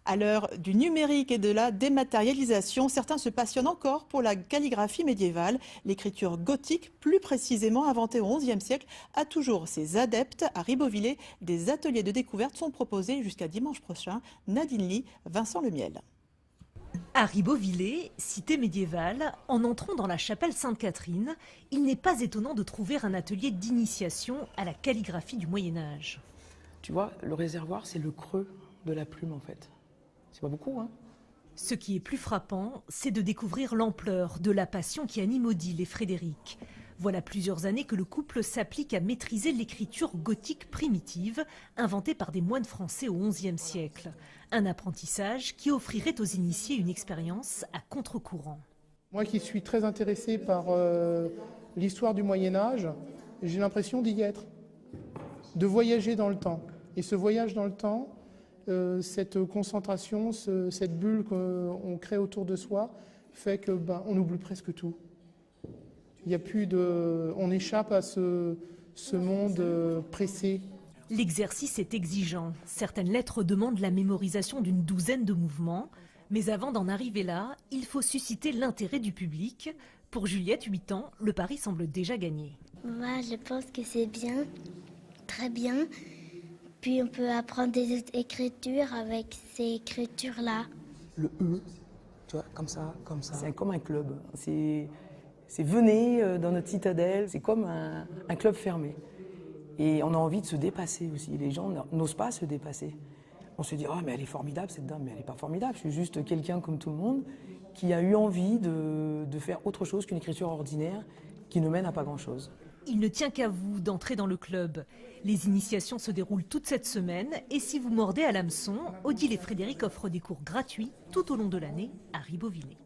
À l'heure du numérique et de la dématérialisation, certains se passionnent encore pour la calligraphie médiévale. L'écriture gothique, plus précisément inventée au XIe siècle, a toujours ses adeptes. À Ribeauvillé, des ateliers de découverte sont proposés jusqu'à dimanche prochain. Nadine Lee, Vincent Lemiel. À Ribeauvillé, cité médiévale, en entrant dans la chapelle Sainte-Catherine, il n'est pas étonnant de trouver un atelier d'initiation à la calligraphie du Moyen-Âge. Tu vois, le réservoir, c'est le creux de la plume en fait. C'est pas beaucoup, hein? Ce qui est plus frappant, c'est de découvrir l'ampleur de la passion qui anime Odile et Frédéric. Voilà plusieurs années que le couple s'applique à maîtriser l'écriture gothique primitive, inventée par des moines français au XIe siècle. Un apprentissage qui offrirait aux initiés une expérience à contre-courant. Moi qui suis très intéressé par l'histoire du Moyen-Âge, j'ai l'impression d'y être, de voyager dans le temps. Et ce voyage dans le temps, cette concentration, cette bulle qu'on crée autour de soi, fait que on oublie presque tout. Il y a plus de, on échappe à ce monde pressé. L'exercice est exigeant. Certaines lettres demandent la mémorisation d'une douzaine de mouvements. Mais avant d'en arriver là, il faut susciter l'intérêt du public. Pour Juliette, 8 ans, le pari semble déjà gagné. Moi, je pense que c'est bien, très bien. Puis on peut apprendre des écritures avec ces écritures-là. Le E, tu vois, comme ça, comme ça. C'est comme un club. C'est venez dans notre citadelle, c'est comme un club fermé. Et on a envie de se dépasser aussi. Les gens n'osent pas se dépasser. On se dit, oh, mais elle est formidable cette dame, mais elle n'est pas formidable. Je suis juste quelqu'un comme tout le monde qui a eu envie de faire autre chose qu'une écriture ordinaire qui ne mène à pas grand-chose. Il ne tient qu'à vous d'entrer dans le club. Les initiations se déroulent toute cette semaine et si vous mordez à l'hameçon, Odile et Frédéric offrent des cours gratuits tout au long de l'année à Ribeauvillé.